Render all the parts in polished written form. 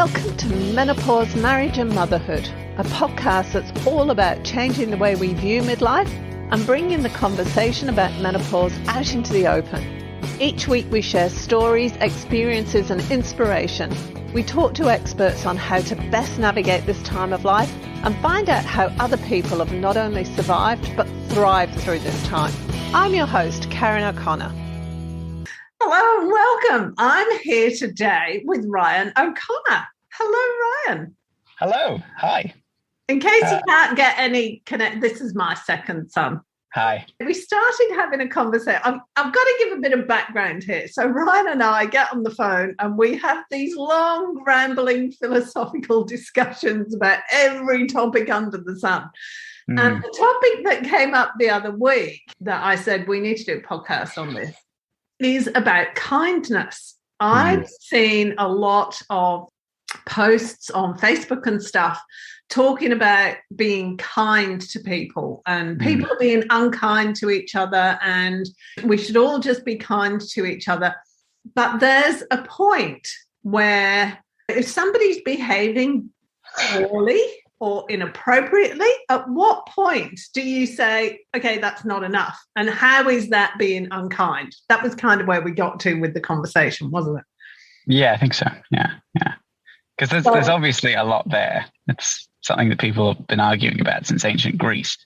Welcome to Menopause, Marriage and Motherhood, a podcast that's all about changing the way we view midlife and bringing the conversation about menopause out into the open. Each week we share stories, experiences and inspiration. We talk to experts on how to best navigate this time of life and find out how other people have not only survived but thrived through this time. I'm your host, Karen O'Connor. Hello and welcome. I'm here today with Ryan O'Connor. Hello, Ryan. Hello. Hi. In case you can't get any connect, this is my second son. Hi. We started having a conversation. I've got to give a bit of background here. So Ryan and I get on the phone and we have these long, rambling, philosophical discussions about every topic under the sun. And the topic that came up the other week that I said we need to do a podcast on this is about kindness. I've seen a lot of posts on Facebook and stuff talking about being kind to people and people being unkind to each other, and we should all just be kind to each other. But there's a point where if somebody's behaving poorly or inappropriately, at what point do you say, okay, that's not enough? And how is that being unkind? That was kind of where we got to with the conversation, wasn't it? Yeah, I think so. Yeah. Because there's obviously a lot there. It's something that people have been arguing about since ancient Greece.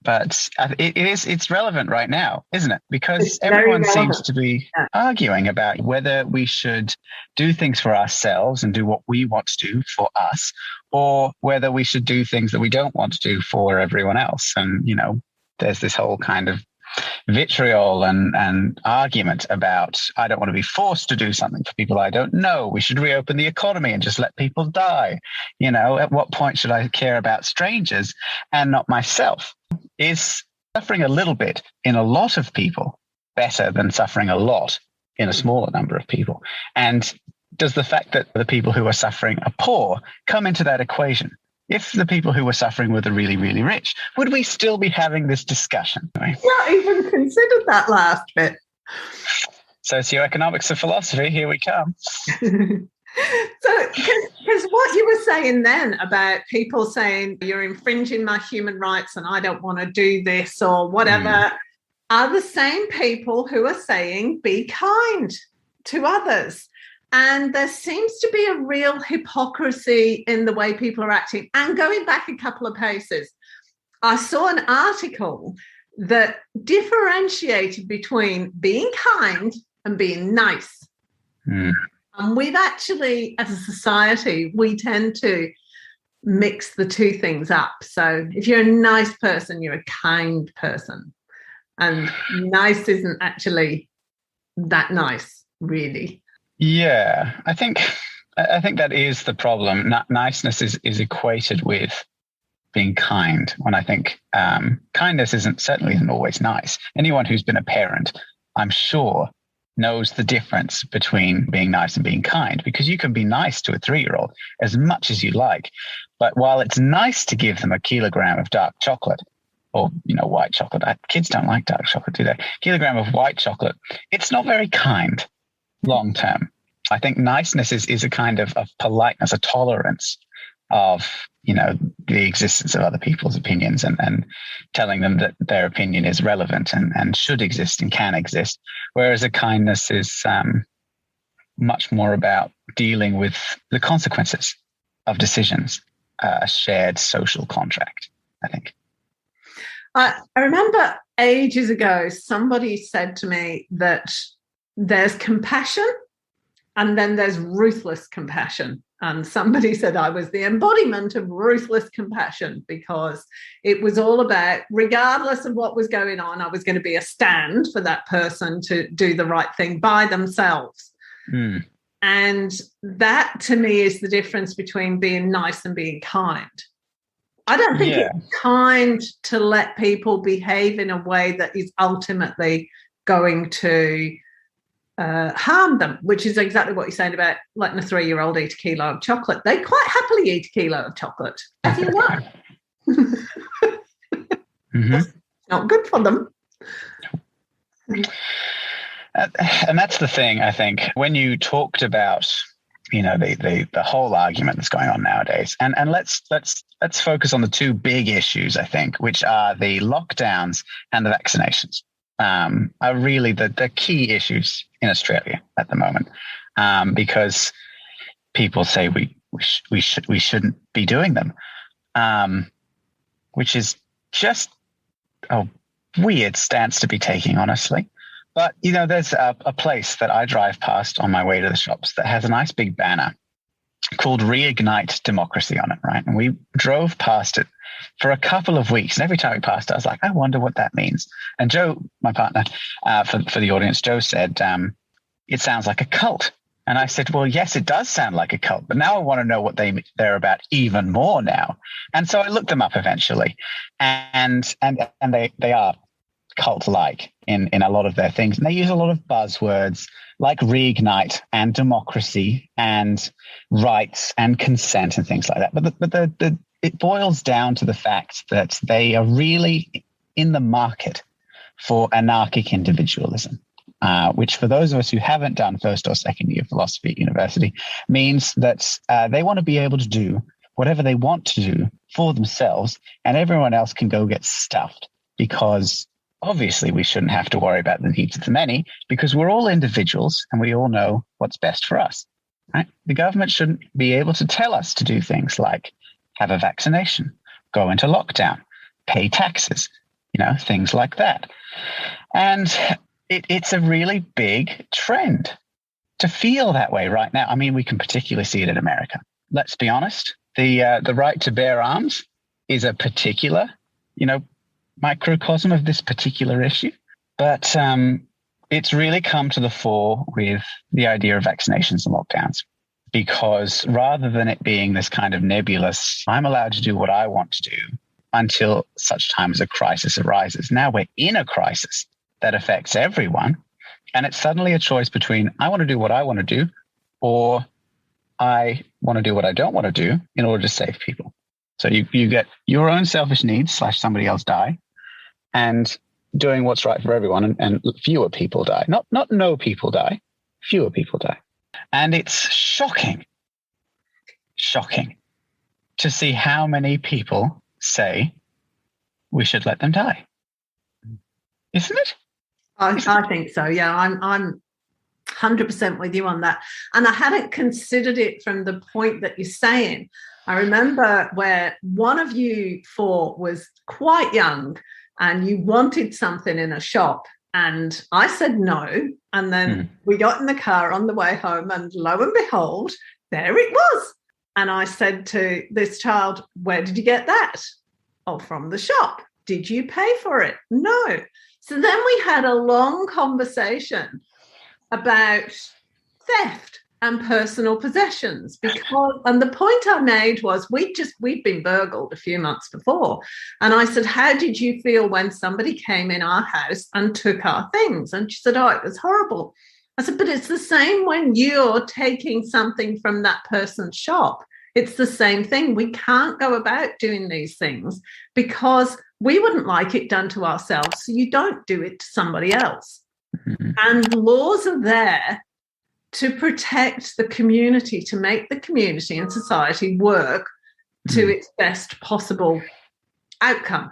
But it's relevant right now, isn't it? Because everyone seems to be arguing about whether we should do things for ourselves and do what we want to do for us, or whether we should do things that we don't want to do for everyone else. And, you know, there's this whole kind of vitriol and argument about, I don't want to be forced to do something for people I don't know. We should reopen the economy and just let people die. You know, at what point should I care about strangers and not myself? Is suffering a little bit in a lot of people better than suffering a lot in a smaller number of people? And does the fact that the people who are suffering are poor come into that equation? If the people who were suffering were the really, really rich, would we still be having this discussion? Not even considered that last bit. Socioeconomics of philosophy, here we come. So, because what you were saying then about people saying you're infringing my human rights and I don't want to do this or whatever, are the same people who are saying be kind to others. And there seems to be a real hypocrisy in the way people are acting. And going back a couple of paces, I saw an article that differentiated between being kind and being nice. And we've actually, as a society, we tend to mix the two things up. So if you're a nice person, you're a kind person. And nice isn't actually that nice, really. Yeah, I think that is the problem. Niceness is equated with being kind, when I think kindness certainly isn't always nice. Anyone who's been a parent, I'm sure, knows the difference between being nice and being kind, because you can be nice to a 3-year-old as much as you like. But while it's nice to give them a kilogram of dark chocolate or, you know, white chocolate, kids don't like dark chocolate, do they? Kilogram of white chocolate, it's not very kind long term. I think niceness is a kind of politeness, a tolerance of, you know, the existence of other people's opinions and telling them that their opinion is relevant and should exist and can exist. Whereas a kindness is much more about dealing with the consequences of decisions, a shared social contract, I think. I remember ages ago, somebody said to me that there's compassion and then there's ruthless compassion. And somebody said I was the embodiment of ruthless compassion because it was all about, regardless of what was going on, I was going to be a stand for that person to do the right thing by themselves. And that, to me, is the difference between being nice and being kind. I don't think it's kind to let people behave in a way that is ultimately going to harm them, which is exactly what you're saying about letting a 3-year-old eat a kilo of chocolate. They quite happily eat a kilo of chocolate, as you know. It's not good for them. And that's the thing, I think, when you talked about the whole argument that's going on nowadays. And let's focus on the two big issues, I think, which are the lockdowns and the vaccinations. Are really the key issues in Australia at the moment, because people say we shouldn't be doing them, which is just a weird stance to be taking, honestly. But there's a place that I drive past on my way to the shops that has a nice big banner called "Reignite Democracy" on it, right? And we drove past it for a couple of weeks, and every time we passed it, I was like, I wonder what that means. And Joe, my partner, for the audience, Joe said, it sounds like a cult. And I said, well, yes, it does sound like a cult, but now I want to know what they're about even more now. And so I looked them up eventually, and they are cult-like in a lot of their things. And they use a lot of buzzwords like reignite and democracy and rights and consent and things like that. But it boils down to the fact that they are really in the market for anarchic individualism, which for those of us who haven't done first or second year philosophy at university means that they want to be able to do whatever they want to do for themselves, and everyone else can go get stuffed, because obviously we shouldn't have to worry about the needs of the many, because we're all individuals and we all know what's best for us, right? The government shouldn't be able to tell us to do things like have a vaccination, go into lockdown, pay taxes, things like that. And it's a really big trend to feel that way right now. I mean, we can particularly see it in America. Let's be honest. The right to bear arms is a particular, microcosm of this particular issue. But it's really come to the fore with the idea of vaccinations and lockdowns, because rather than it being this kind of nebulous, I'm allowed to do what I want to do until such time as a crisis arises. Now we're in a crisis that affects everyone, and it's suddenly a choice between I want to do what I want to do, or I want to do what I don't want to do in order to save people. So you get your own selfish needs / somebody else die, and doing what's right for everyone, and fewer people die. Not no people die, fewer people die. And it's shocking to see how many people say we should let them die. Isn't it? I think so. Yeah, I'm 100% with you on that. And I hadn't considered it from the point that you're saying. I remember where one of you four was quite young and you wanted something in a shop, and I said no. And then we got in the car on the way home, and lo and behold, there it was. And I said to this child, where did you get that? Oh, from the shop. Did you pay for it? No. So then we had a long conversation about theft and personal possessions, and the point I made was we'd been burgled a few months before, and I said, how did you feel when somebody came in our house and took our things? And she said, oh, it was horrible. I said, but it's the same when you're taking something from that person's shop. It's the same thing. We can't go about doing these things because we wouldn't like it done to ourselves, so you don't do it to somebody else. And laws are there to protect the community, to make the community and society work to its best possible outcome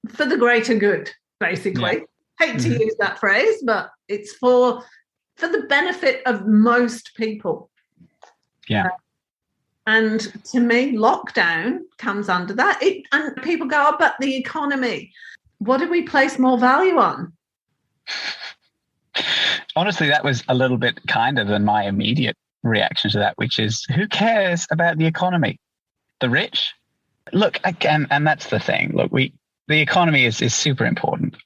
for the greater good, basically. Hate to use that phrase, but it's for the benefit of most people. Yeah. And to me, lockdown comes under that. And people go, oh, but the economy, what do we place more value on? Honestly, that was a little bit kinder than my immediate reaction to that, which is, who cares about the economy? The rich? Look, again, and that's the thing. Look, the economy is super important,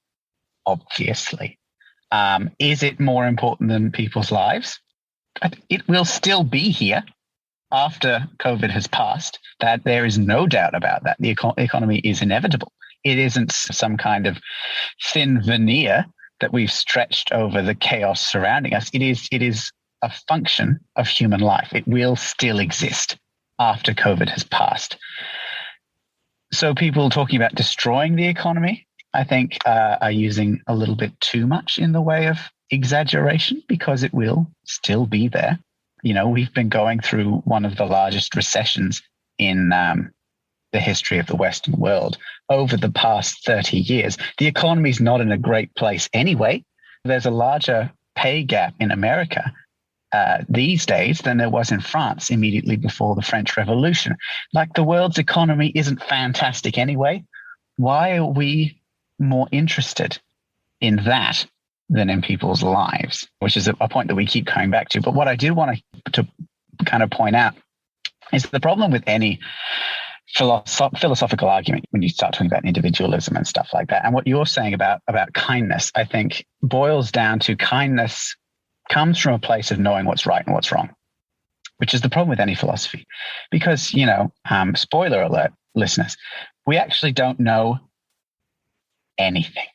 obviously. Is it more important than people's lives? It will still be here after COVID has passed. That there is no doubt about that. The economy is inevitable. It isn't some kind of thin veneer that we've stretched over the chaos surrounding us. It is a function of human life. It will still exist after COVID has passed. So people talking about destroying the economy, I think, are using a little bit too much in the way of exaggeration, because it will still be there. we've been going through one of the largest recessions in the history of the Western world over the past 30 years. The economy's not in a great place anyway. There's a larger pay gap in America these days than there was in France immediately before the French Revolution. Like, the world's economy isn't fantastic anyway. Why are we more interested in that than in people's lives? Which is a point that we keep coming back to. But what I did want to kind of point out is the problem with any philosophical argument when you start talking about individualism and stuff like that. And what you're saying about kindness, I think, boils down to kindness comes from a place of knowing what's right and what's wrong, which is the problem with any philosophy. Because, spoiler alert, listeners, we actually don't know anything.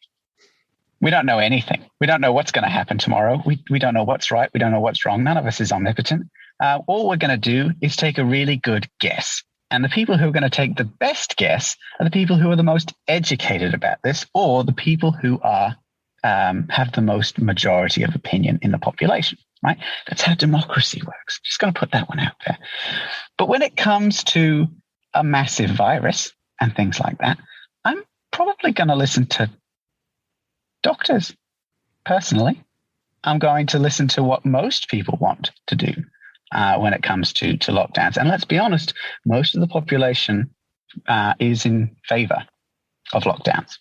We don't know anything. We don't know what's going to happen tomorrow. We don't know what's right. We don't know what's wrong. None of us is omnipotent. All we're going to do is take a really good guess. And the people who are going to take the best guess are the people who are the most educated about this, or the people who are have the most majority of opinion in the population, right? That's how democracy works. Just going to put that one out there. But when it comes to a massive virus and things like that, I'm probably going to listen to doctors. Personally, I'm going to listen to what most people want to do when it comes to lockdowns. And let's be honest, most of the population is in favor of lockdowns.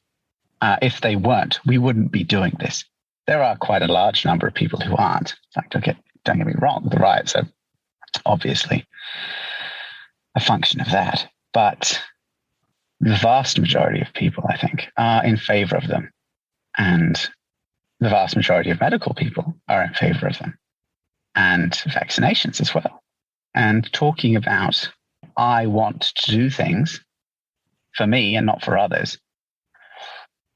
If they weren't, we wouldn't be doing this. There are quite a large number of people who aren't. In fact, don't get me wrong, the riots are obviously a function of that. But the vast majority of people, I think, are in favor of them. And the vast majority of medical people are in favor of them. And vaccinations as well. And talking about, I want to do things for me and not for others,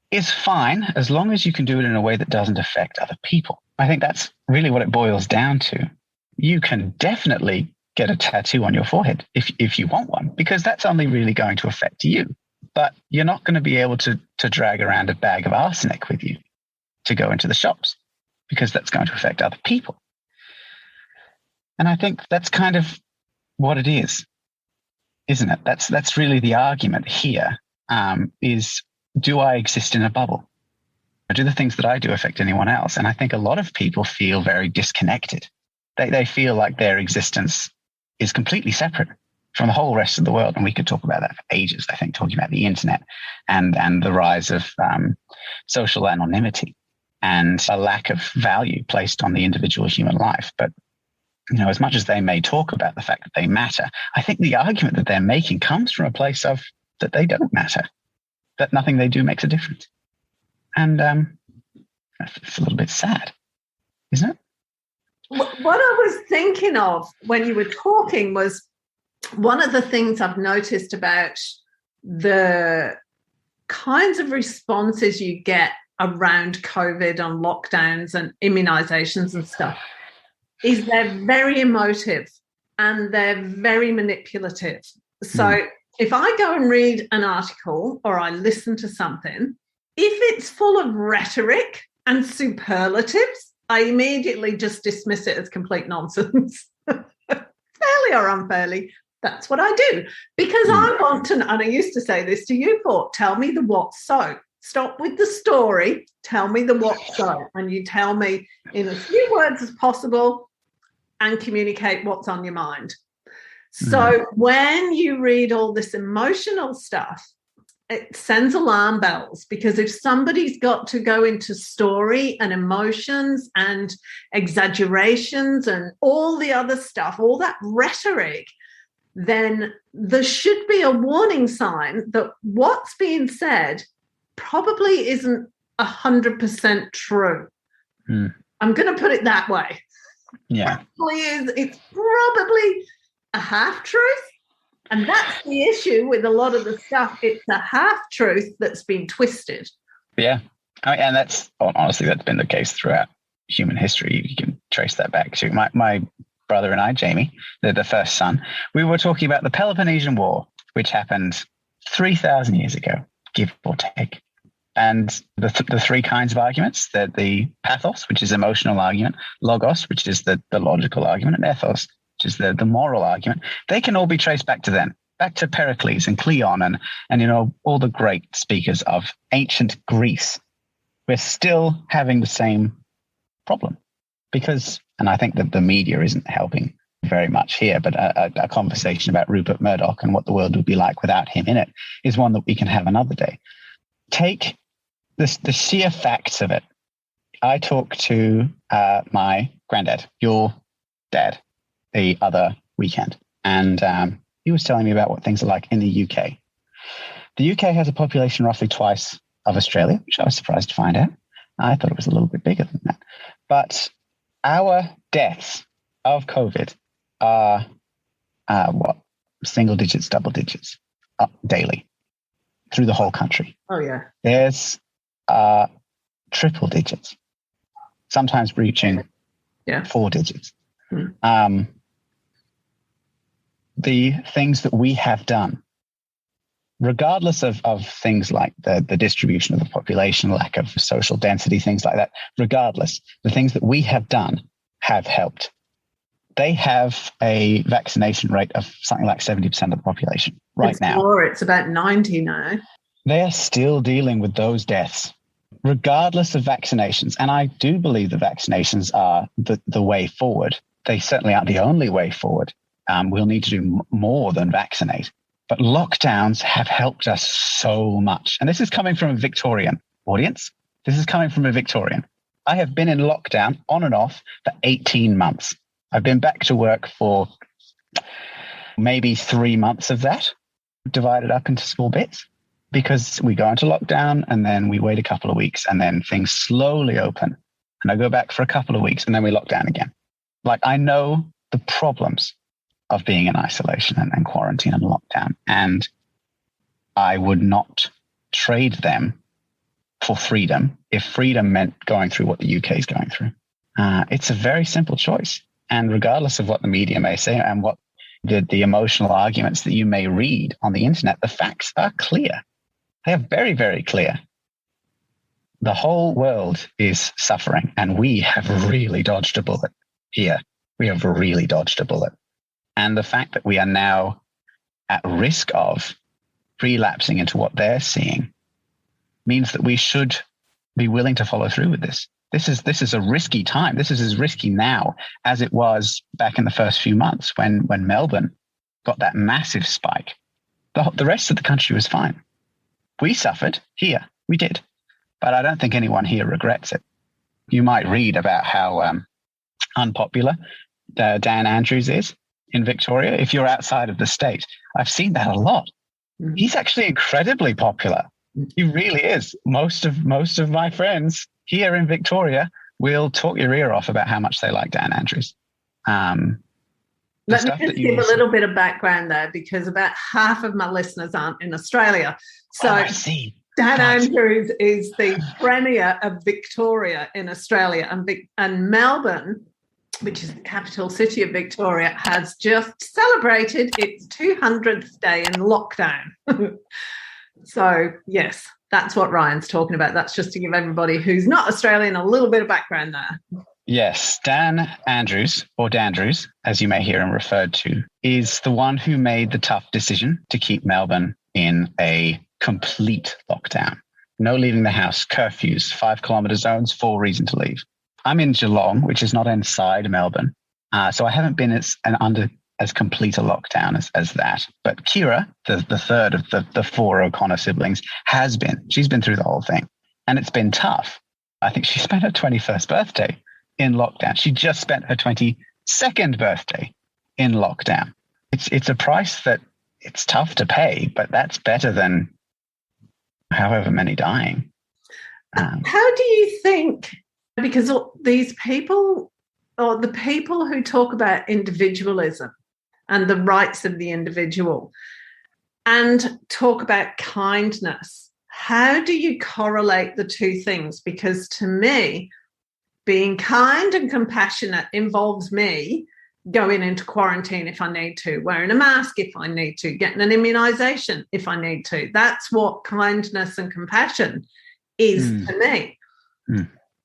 is fine as long as you can do it in a way that doesn't affect other people. I think that's really what it boils down to. You can definitely get a tattoo on your forehead if you want one, because that's only really going to affect you. But you're not going to be able to drag around a bag of arsenic with you to go into the shops, because that's going to affect other people. And I think that's kind of what it is, isn't it? That's really the argument here, is, do I exist in a bubble? Or do the things that I do affect anyone else? And I think a lot of people feel very disconnected. They feel like their existence is completely separate from the whole rest of the world. And we could talk about that for ages, I think, talking about the internet and the rise of social anonymity and a lack of value placed on the individual human life. But as much as they may talk about the fact that they matter, I think the argument that they're making comes from a place of that they don't matter, that nothing they do makes a difference. And it's a little bit sad, isn't it? What I was thinking of when you were talking was, one of the things I've noticed about the kinds of responses you get around COVID on lockdowns and immunizations and stuff is they're very emotive and they're very manipulative. So if I go and read an article or I listen to something, if it's full of rhetoric and superlatives, I immediately just dismiss it as complete nonsense. Fairly or unfairly, that's what I do. Because I want to, and I used to say this to you, Paul, tell me the what so. Stop with the story, tell me the what so. And you tell me in as few words as possible and communicate what's on your mind. So when you read all this emotional stuff, it sends alarm bells, because if somebody's got to go into story and emotions and exaggerations and all the other stuff, all that rhetoric, then there should be a warning sign that what's being said probably isn't 100% true. I'm going to put it that way. Yeah. It's probably a half-truth. And that's the issue with a lot of the stuff. It's a half-truth that's been twisted. Yeah. And that's been the case throughout human history. You can trace that back to my brother and I, Jamie, the first son. We were talking about the Peloponnesian War, which happened 3,000 years ago, give or take. And the three kinds of arguments, the pathos, which is emotional argument, logos, which is the logical argument, and ethos, which is the moral argument, they can all be traced back to them, back to Pericles and Cleon and all the great speakers of ancient Greece. We're still having the same problem because, and I think that the media isn't helping very much here, but a conversation about Rupert Murdoch and what the world would be like without him in it is one that we can have another day. Take the sheer facts of it. I talked to my granddad, your dad, the other weekend, and he was telling me about what things are like in the UK. The UK has a population roughly twice of Australia, which I was surprised to find out. I thought it was a little bit bigger than that. But our deaths of COVID are single digits, double digits daily through the whole country. Oh, yeah. There's triple digits, sometimes reaching 4 digits. The things that we have done, regardless of things like the distribution of the population, lack of social density, things like that, regardless, the things that we have done have helped. They have a vaccination rate of something like 70% of the population now. Or it's about 90 now. They are still dealing with those deaths, regardless of vaccinations. And I do believe that vaccinations are the way forward. They certainly aren't the only way forward. We'll need to do more than vaccinate. But lockdowns have helped us so much. And this is coming from a Victorian audience. This is coming from a Victorian. I have been in lockdown on and off for 18 months. I've been back to work for maybe 3 months of that, divided up into small bits, because we go into lockdown and then we wait a couple of weeks and then things slowly open. And I go back for a couple of weeks and then we lock down again. Like, I know the problems of being in isolation and quarantine and lockdown. And I would not trade them for freedom if freedom meant going through what the UK is going through. It's a very simple choice. And regardless of what the media may say and what the emotional arguments that you may read on the internet, the facts are clear. They are very, very clear. The whole world is suffering, and we have really dodged a bullet here. We have really dodged a bullet. And the fact that we are now at risk of relapsing into what they're seeing means that we should be willing to follow through with this. This is a risky time. This is as risky now as it was back in the first few months when Melbourne got that massive spike. The rest of the country was fine. We suffered here. We did. But I don't think anyone here regrets it. You might read about how unpopular Dan Andrews is in Victoria. If you're outside of the state, I've seen that a lot. He's actually incredibly popular. He really is. Most of my friends here in Victoria will talk your ear off about how much they like Dan Andrews. Let me just give a little bit of background there, because about half of my listeners aren't in Australia. So I see. Dan Andrews is the Premier of Victoria in Australia, and Melbourne, which is the capital city of Victoria, has just celebrated its 200th day in lockdown. So, yes, that's what Ryan's talking about. That's just to give everybody who's not Australian a little bit of background there. Yes, Dan Andrews, or Dandrews, as you may hear him referred to, is the one who made the tough decision to keep Melbourne in a complete lockdown. No leaving the house, curfews, 5-kilometre zones, for reason to leave. I'm in Geelong, which is not inside Melbourne, so I haven't been under as complete a lockdown as that. But Kira, the third of the 4 O'Connor siblings, has been. She's been through the whole thing, and it's been tough. I think she spent her 21st birthday in lockdown. She just spent her 22nd birthday in lockdown. It's a price that it's tough to pay, but that's better than however many dying. How do you think, because these people, or the people who talk about individualism and the rights of the individual and talk about kindness, how do you correlate the two things? Because to me, being kind and compassionate involves me going into quarantine if I need to, wearing a mask if I need to, getting an immunisation if I need to. That's what kindness and compassion is to me.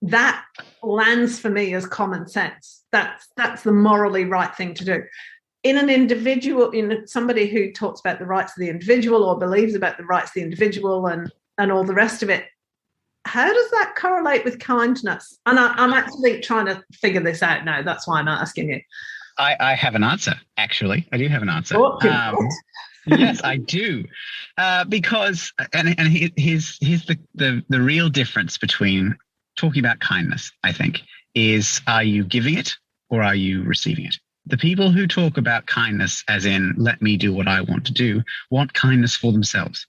That lands for me as common sense. That's the morally right thing to do. In an individual, in somebody who talks about the rights of the individual or believes about the rights of the individual and all the rest of it, how does that correlate with kindness? And I'm actually trying to figure this out now. That's why I'm asking you. I have an answer, actually. I do have an answer. Yes, I do. Because, and here's the real difference between talking about kindness, I think, is are you giving it or are you receiving it? The people who talk about kindness as in let me do what I want to do want kindness for themselves.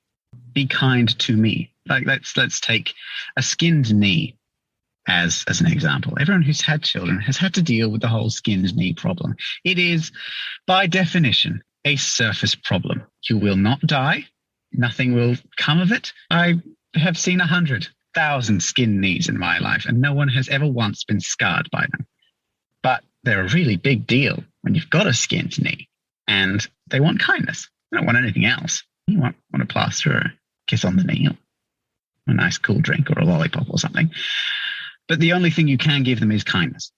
Be kind to me. Like let's take a skinned knee as an example. Everyone who's had children has had to deal with the whole skinned knee problem. It is, by definition, a surface problem. You will not die. Nothing will come of it. I have seen 100,000 skinned knees in my life, and no one has ever once been scarred by them. But they're a really big deal when you've got a skinned knee, and they want kindness. They don't want anything else. You want a plaster or a kiss on the knee or a nice cool drink or a lollipop or something. But the only thing you can give them is kindness.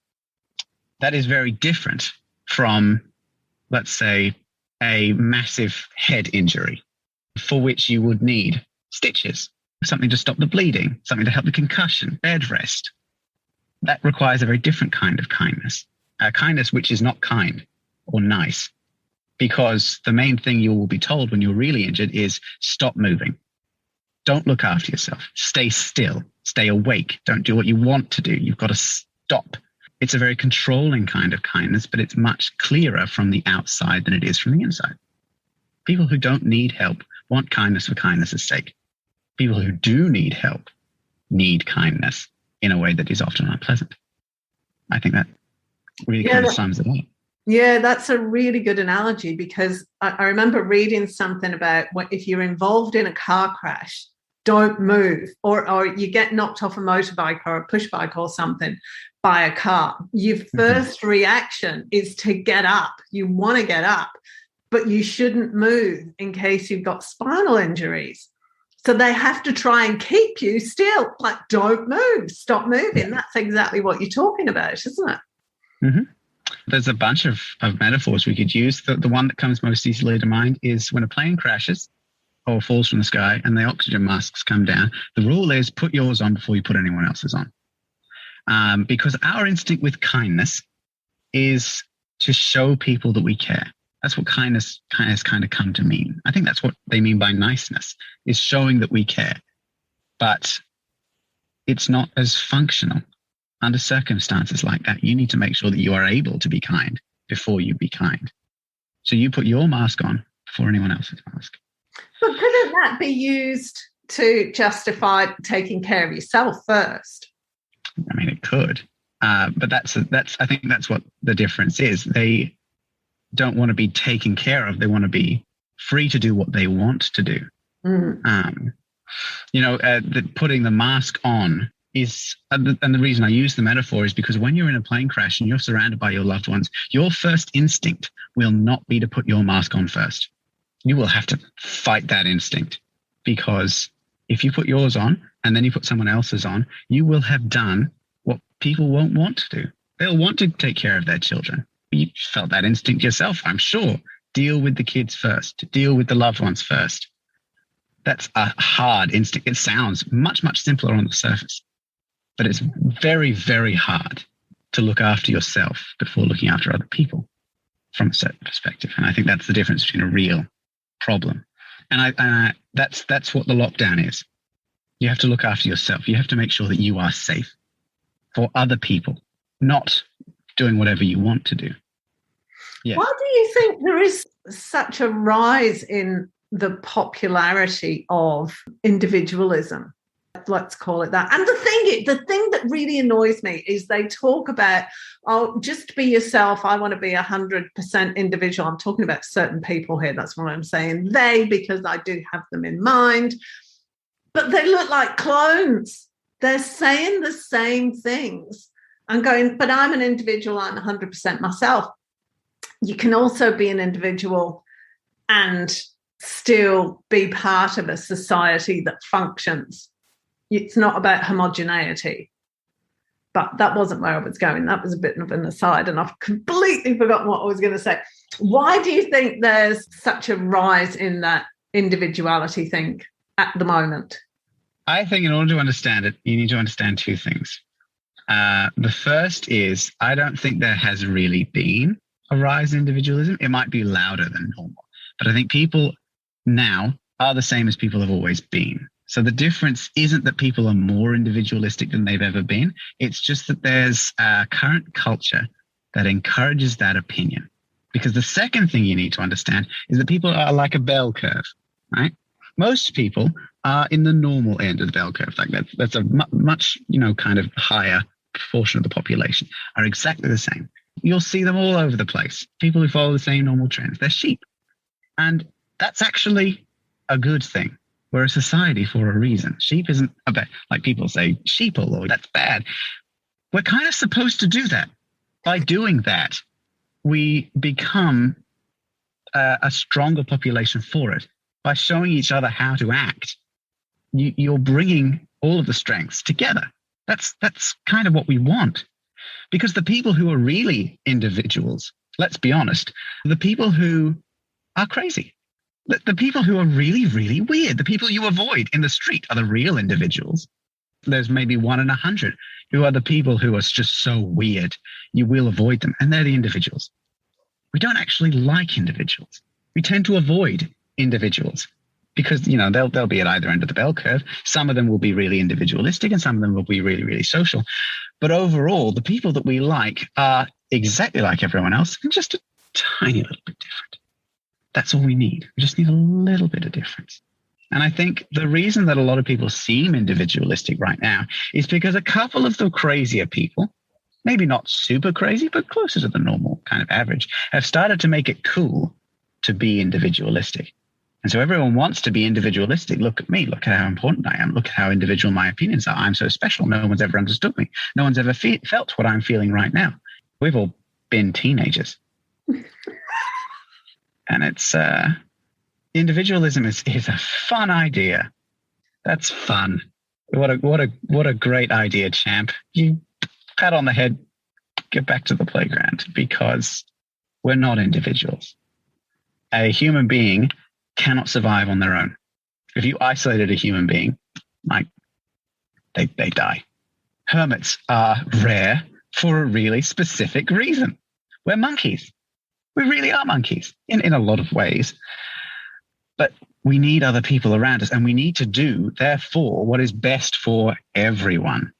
That is very different from, let's say, a massive head injury for which you would need stitches, something to stop the bleeding, something to help the concussion, bed rest. That requires a very different kind of kindness, a kindness which is not kind or nice, because the main thing you will be told when you're really injured is stop moving. Don't look after yourself. Stay still. Stay awake. Don't do what you want to do. You've got to stop. It's a very controlling kind of kindness, but it's much clearer from the outside than it is from the inside. People who don't need help want kindness for kindness' sake. People who do need help need kindness in a way that is often unpleasant. I think that really kind of sums it up. Yeah, that's a really good analogy, because I remember reading something about if you're involved in a car crash, don't move, or you get knocked off a motorbike or a push bike or something by a car. Your first reaction is to get up. You want to get up, but you shouldn't move in case you've got spinal injuries. So they have to try and keep you still, like don't move, stop moving. That's exactly what you're talking about, isn't it? Mm-hmm. There's a bunch of metaphors we could use. The one that comes most easily to mind is when a plane crashes or falls from the sky and the oxygen masks come down, the rule is put yours on before you put anyone else's on. Because our instinct with kindness is to show people that we care. That's what kindness has kind of come to mean. I think that's what they mean by niceness, is showing that we care. But it's not as functional. Under circumstances like that, you need to make sure that you are able to be kind before you be kind. So you put your mask on before anyone else's mask. But couldn't that be used to justify taking care of yourself first? I mean, it could. But I think that's what the difference is. They don't want to be taken care of. They want to be free to do what they want to do. Putting the mask on is, and the reason I use the metaphor is because when you're in a plane crash and you're surrounded by your loved ones, your first instinct will not be to put your mask on first. You will have to fight that instinct, because if you put yours on and then you put someone else's on, you will have done what people won't want to do. They'll want to take care of their children. You felt that instinct yourself, I'm sure. Deal with the kids first. Deal with the loved ones first. That's a hard instinct. It sounds much, much simpler on the surface. But it's very, very hard to look after yourself before looking after other people from a certain perspective. And I think that's the difference between a real problem. And that's what the lockdown is. You have to look after yourself. You have to make sure that you are safe for other people, not doing whatever you want to do. Yeah. Why do you think there is such a rise in the popularity of individualism? Let's call it that. And the thing that really annoys me is they talk about, just be yourself. I want to be 100% individual. I'm talking about certain people here. That's what I'm saying. They, because I do have them in mind. But they look like clones. They're saying the same things and going, but I'm an individual. I'm 100% myself. You can also be an individual and still be part of a society that functions. it's not about homogeneity. But that wasn't where I was going. That was a bit of an aside, and I've completely forgotten what I was going to say. Why do you think there's such a rise in that individuality thing at the moment? I think in order to understand it, you need to understand two things. The first is, I don't think there has really been a rise in individualism. It might be louder than normal, but I think people now are the same as people have always been. So the difference isn't that people are more individualistic than they've ever been. It's just that there's a current culture that encourages that opinion. Because the second thing you need to understand is that people are like a bell curve, right? Most people are in the normal end of the bell curve. Like that's a much, kind of higher proportion of the population are exactly the same. You'll see them all over the place. People who follow the same normal trends. They're sheep. And that's actually a good thing. We're a society for a reason. Sheep isn't about, like people say, sheeple, or that's bad. We're kind of supposed to do that. By doing that, we become a stronger population for it. By showing each other how to act, you're bringing all of the strengths together. That's kind of what we want. Because the people who are really individuals, let's be honest, the people who are crazy. The people who are really, really weird, the people you avoid in the street are the real individuals. There's maybe 1 in 100 who are the people who are just so weird. You will avoid them, and they're the individuals. We don't actually like individuals. We tend to avoid individuals because, they'll be at either end of the bell curve. Some of them will be really individualistic and some of them will be really, really social. But overall, the people that we like are exactly like everyone else and just a tiny little bit different. That's all we need. We just need a little bit of difference. And I think the reason that a lot of people seem individualistic right now is because a couple of the crazier people, maybe not super crazy, but closer to the normal kind of average, have started to make it cool to be individualistic. And so everyone wants to be individualistic. Look at me. Look at how important I am. Look at how individual my opinions are. I'm so special. No one's ever understood me. No one's ever felt what I'm feeling right now. We've all been teenagers. And it's individualism is a fun idea. That's fun. What a great idea, champ. You pat on the head, get back to the playground, because we're not individuals. A human being cannot survive on their own. If you isolated a human being, they die. Hermits are rare for a really specific reason. We're monkeys. We really are monkeys in a lot of ways. But we need other people around us, and we need to do, therefore, what is best for everyone.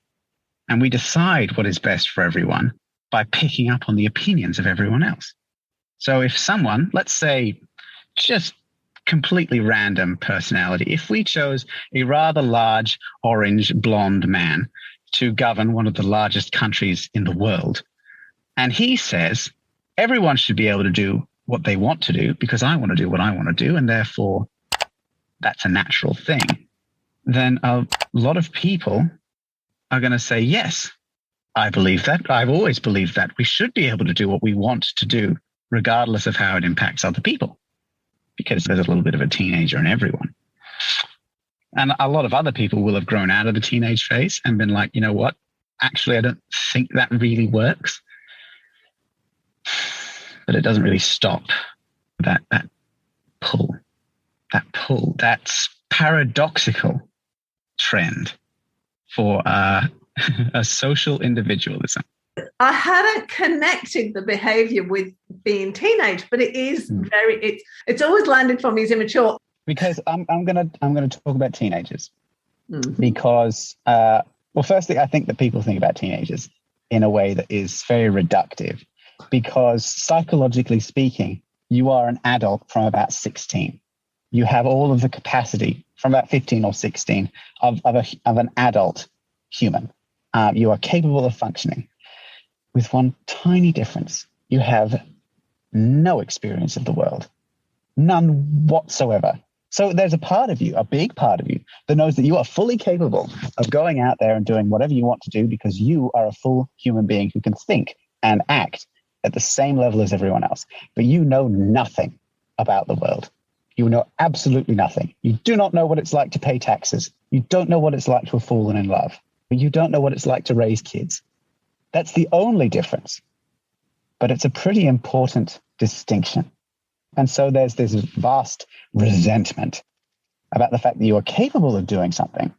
And we decide what is best for everyone by picking up on the opinions of everyone else. So if someone, let's say, just completely random personality, if we chose a rather large orange blonde man to govern one of the largest countries in the world, and he says, everyone should be able to do what they want to do because I want to do what I want to do, and therefore that's a natural thing, then a lot of people are going to say, yes, I believe that. I've always believed that. We should be able to do what we want to do, regardless of how it impacts other people, because there's a little bit of a teenager in everyone. And a lot of other people will have grown out of the teenage phase and been like, you know what? Actually, I don't think that really works. But it doesn't really stop that pull, that paradoxical trend for a social individualism. I hadn't connected the behavior with being teenage, but it is it's always landed for me as immature. Because I'm gonna talk about teenagers because firstly, I think that people think about teenagers in a way that is very reductive. Because psychologically speaking, you are an adult from about 16. You have all of the capacity from about 15 or 16 of an adult human. You are capable of functioning. With one tiny difference, you have no experience of the world, none whatsoever. So there's a part of you, a big part of you, that knows that you are fully capable of going out there and doing whatever you want to do because you are a full human being who can think and act at the same level as everyone else, but you know nothing about the world. You know absolutely nothing. You do not know what it's like to pay taxes. You don't know what it's like to have fallen in love. You don't know what it's like to raise kids. That's the only difference. But it's a pretty important distinction. And so there's this vast resentment about the fact that you are capable of doing something,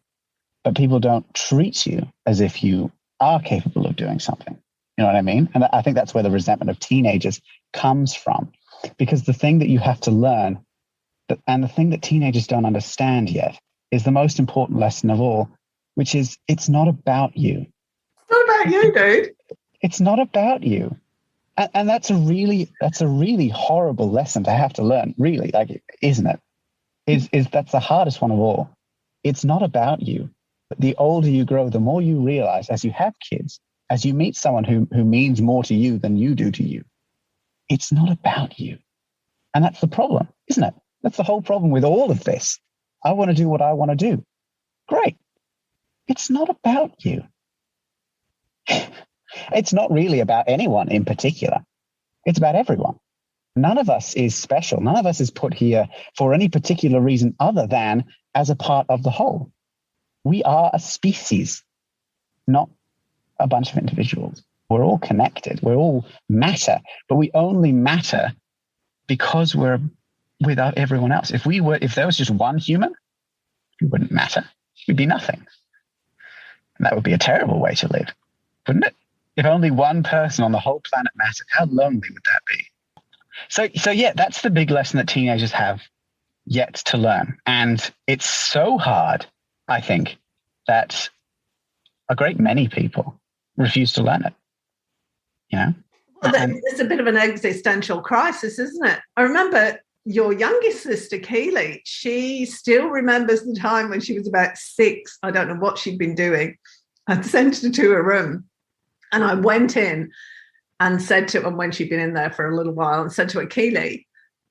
but people don't treat you as if you are capable of doing something. You know what I mean? And I think that's where the resentment of teenagers comes from, because the thing that you have to learn, and the thing that teenagers don't understand yet, is the most important lesson of all, which is it's not about you. It's not about you, dude. It's not about you. And that's a really horrible lesson to have to learn, really, like, isn't it? Is that's the hardest one of all. It's not about you. The older you grow, the more you realize as you have kids, as you meet someone who means more to you than you do to you, it's not about you. And that's the problem, isn't it? That's the whole problem with all of this. I want to do what I want to do. Great. It's not about you. It's not really about anyone in particular. It's about everyone. None of us is special. None of us is put here for any particular reason other than as a part of the whole. We are a species, not a bunch of individuals. We're all connected. We're all matter, but we only matter because we're with everyone else. If there was just one human, we wouldn't matter. We'd be nothing. And that would be a terrible way to live, wouldn't it? If only one person on the whole planet mattered, how lonely would that be? So yeah, that's the big lesson that teenagers have yet to learn. And it's so hard, I think, that a great many people refuse to learn it. You know? Well, it's a bit of an existential crisis, isn't it? I remember your youngest sister, Keely, she still remembers the time when she was about 6. I don't know what she'd been doing. I'd sent her to her room, and I went in and said to her, when she'd been in there for a little while, and said to her, Keely,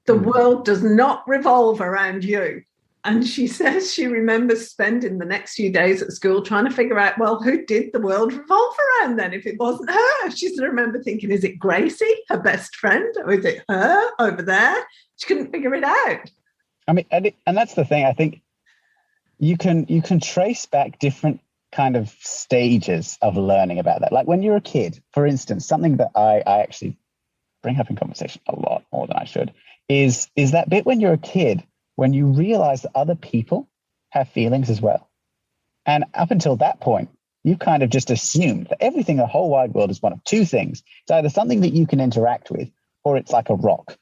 the world does not revolve around you. And she says she remembers spending the next few days at school trying to figure out, well, who did the world revolve around then if it wasn't her? She said, I remember thinking, is it Gracie, her best friend, or is it her over there? She couldn't figure it out. I mean, and that's the thing. I think you can trace back different kind of stages of learning about that. Like when you're a kid, for instance, something that I actually bring up in conversation a lot more than I should is that bit when you're a kid, when you realize that other people have feelings as well. And up until that point, you kind of just assumed that everything in the whole wide world is one of two things. It's either something that you can interact with, or it's like a rock.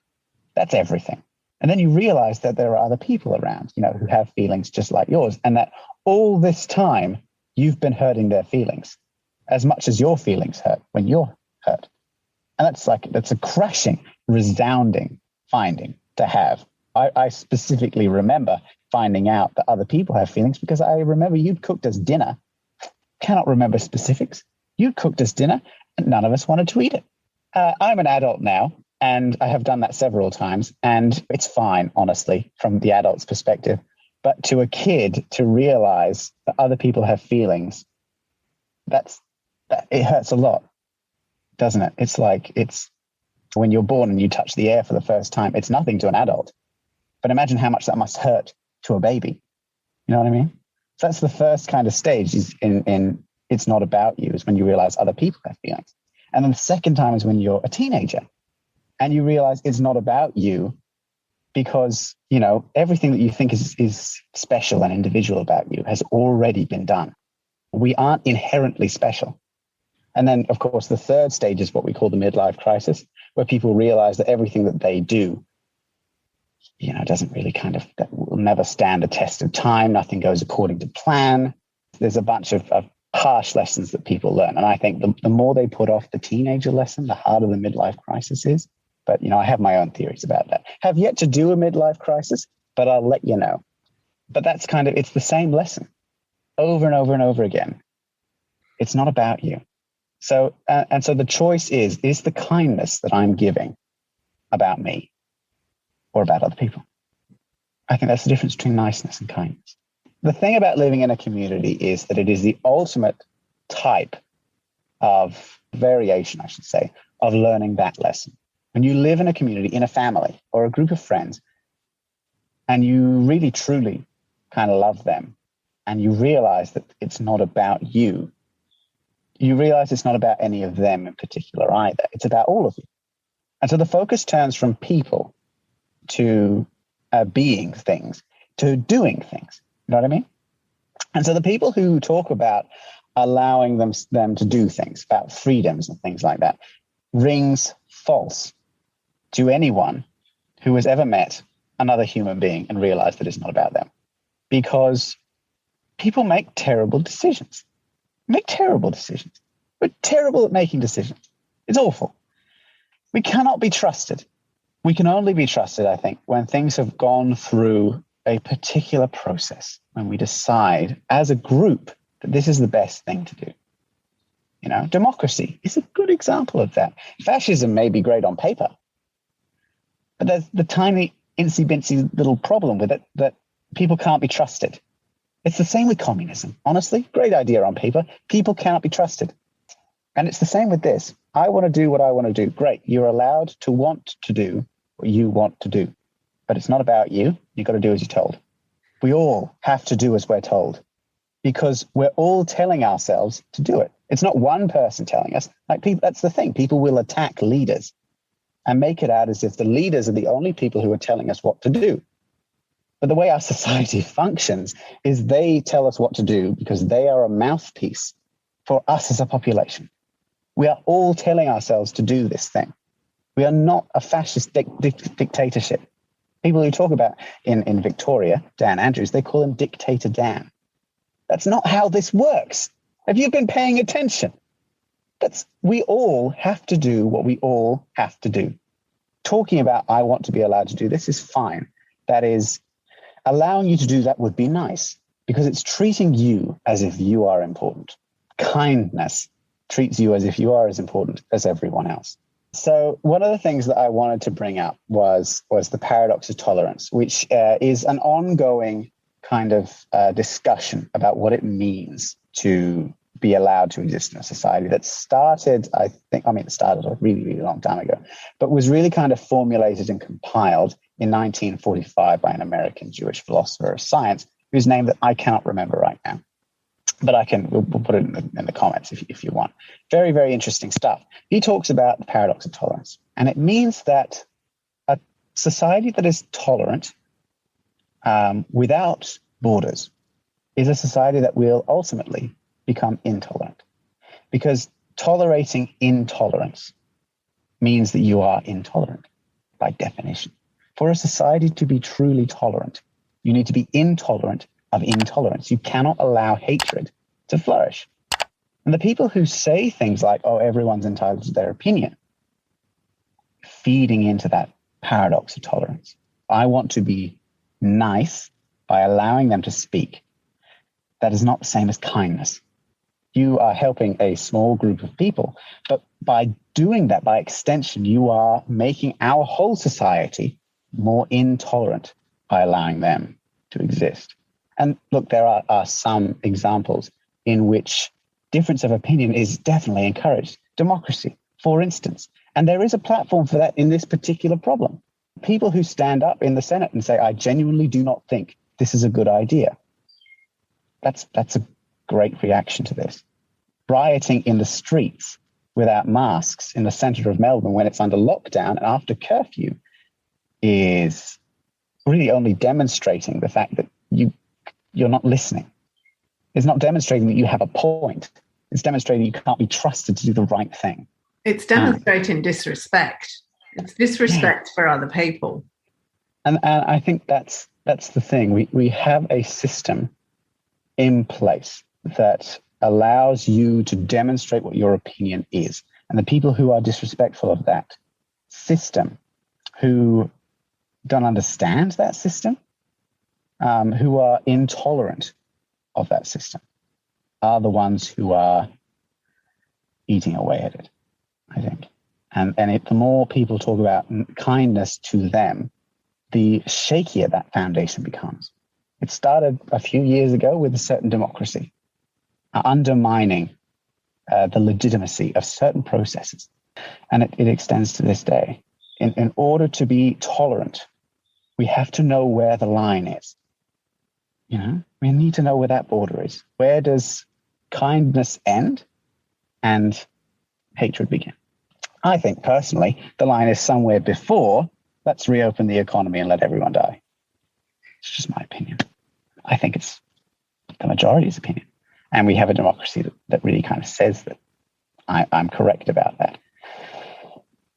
That's everything. And then you realize that there are other people around, you know, who have feelings just like yours. And that all this time you've been hurting their feelings as much as your feelings hurt when you're hurt. And that's a crashing, resounding finding to have. I specifically remember finding out that other people have feelings because I remember you'd cooked us dinner. Cannot remember specifics. You'd cooked us dinner and none of us wanted to eat it. I'm an adult now and I have done that several times and it's fine, honestly, from the adult's perspective. But to a kid to realize that other people have feelings, it hurts a lot, doesn't it? It's when you're born and you touch the air for the first time, it's nothing to an adult. But imagine how much that must hurt to a baby. You know what I mean? So that's the first kind of stage is in it's not about you, is when you realize other people have feelings. And then the second time is when you're a teenager and you realize it's not about you because, you know, everything that you think is special and individual about you has already been done. We aren't inherently special. And then, of course, the third stage is what we call the midlife crisis, where people realize that everything that they do, you know, doesn't really that will never stand a test of time. Nothing goes according to plan. There's a bunch of harsh lessons that people learn. And I think the more they put off the teenager lesson, the harder the midlife crisis is. But, you know, I have my own theories about that. Have yet to do a midlife crisis, but I'll let you know. But that's it's the same lesson over and over and over again. It's not about you. So, and so the choice is the kindness that I'm giving about me or about other people? I think that's the difference between niceness and kindness. The thing about living in a community is that it is the ultimate type of variation, I should say, of learning that lesson. When you live in a community, in a family or a group of friends, and you really, truly kind of love them, and you realize that it's not about you, you realize it's not about any of them in particular either. It's about all of you. And so the focus turns from people to being things, to doing things. You know what I mean? And so the people who talk about allowing them to do things, about freedoms and things like that, rings false to anyone who has ever met another human being and realized that it's not about them. Because people make terrible decisions. We're terrible at making decisions. It's awful. We cannot be trusted. We can only be trusted, I think, when things have gone through a particular process, when we decide as a group that this is the best thing to do. You know, democracy is a good example of that. Fascism may be great on paper, but there's the tiny, incy-bincy little problem with it that people can't be trusted. It's the same with communism. Honestly, great idea on paper. People cannot be trusted. And it's the same with this. I want to do what I want to do. Great. You're allowed to want to do what you want to do. But it's not about you. You've got to do as you're told. We all have to do as we're told because we're all telling ourselves to do it. It's not one person telling us. Like people, that's the thing. People will attack leaders and make it out as if the leaders are the only people who are telling us what to do. But the way our society functions is they tell us what to do because they are a mouthpiece for us as a population. We are all telling ourselves to do this thing. We are not a fascist dictatorship. People who talk about in Victoria, Dan Andrews, they call him Dictator Dan. That's not how this works. Have you been paying attention? We all have to do what we all have to do. Talking about, I want to be allowed to do this is fine. That is, allowing you to do that would be nice because it's treating you as if you are important. Kindness treats you as if you are as important as everyone else. So one of the things that I wanted to bring up was the paradox of tolerance, which is an ongoing kind of discussion about what it means to be allowed to exist in a society that started, it started a really, really long time ago, but was really kind of formulated and compiled in 1945 by an American Jewish philosopher of science whose name that I cannot remember right now. But we'll put it in the comments if you want. Very, very interesting stuff. He talks about the paradox of tolerance. And it means that a society that is tolerant without borders is a society that will ultimately become intolerant. Because tolerating intolerance means that you are intolerant by definition. For a society to be truly tolerant, you need to be intolerant of intolerance. You cannot allow hatred to flourish. And the people who say things like, oh, everyone's entitled to their opinion, feeding into that paradox of tolerance. I want to be nice by allowing them to speak. That is not the same as kindness. You are helping a small group of people, but by doing that, by extension, you are making our whole society more intolerant by allowing them to exist. And look, there are some examples in which difference of opinion is definitely encouraged. Democracy, for instance. And there is a platform for that in this particular problem. People who stand up in the Senate and say, I genuinely do not think this is a good idea. That's a great reaction to this. Rioting in the streets without masks in the centre of Melbourne when it's under lockdown and after curfew is really only demonstrating the fact that you're not listening. It's not demonstrating that you have a point. It's demonstrating you can't be trusted to do the right thing. It's demonstrating disrespect. It's disrespect for other people. And I think that's the thing. We have a system in place that allows you to demonstrate what your opinion is. And the people who are disrespectful of that system, who don't understand that system, who are intolerant of that system, are the ones who are eating away at it, I think. And the more people talk about kindness to them, the shakier that foundation becomes. It started a few years ago with a certain democracy, undermining the legitimacy of certain processes. And it extends to this day. In order to be tolerant, we have to know where the line is. We need to know where that border is. Where does kindness end and hatred begin? I think personally, the line is somewhere before let's reopen the economy and let everyone die. It's just my opinion. I think it's the majority's opinion. And we have a democracy that really kind of says that I'm correct about that.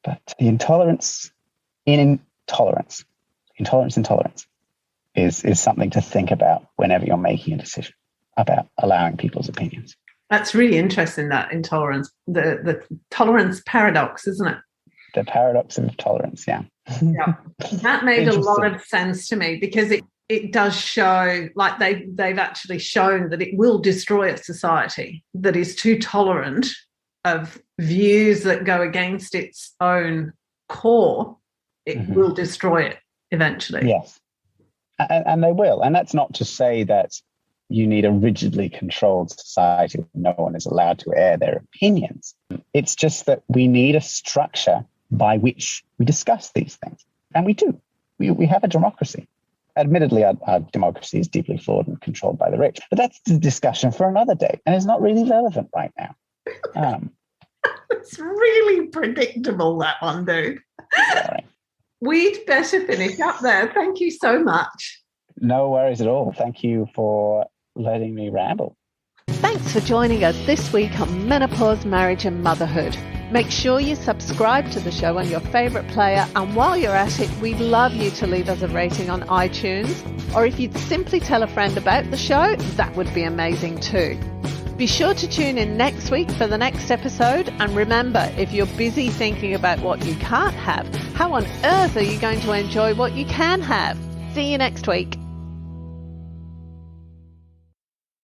But the intolerance in intolerance is something to think about whenever you're making a decision about allowing people's opinions. That's really interesting, that intolerance, the tolerance paradox, isn't it? The paradox of tolerance, yeah. Yeah, that made a lot of sense to me, because it does show, like they've actually shown that it will destroy a society that is too tolerant of views that go against its own core. It will destroy it eventually. Yes, and they will. And that's not to say that you need a rigidly controlled society where no one is allowed to air their opinions. It's just that we need a structure by which we discuss these things. And we do. We have a democracy. Admittedly, our democracy is deeply flawed and controlled by the rich. But that's the discussion for another day. And it's not really relevant right now. It's really predictable, that one, dude. Sorry. We'd better finish up there. Thank you so much. No worries at all. Thank you for letting me ramble. Thanks for joining us this week on Menopause, Marriage and Motherhood. Make sure you subscribe to the show on your favourite player, and while you're at it, we'd love you to leave us a rating on iTunes, or if you'd simply tell a friend about the show, that would be amazing too. Be sure to tune in next week for the next episode, and remember, if you're busy thinking about what you can't have, how on earth are you going to enjoy what you can have? See you next week.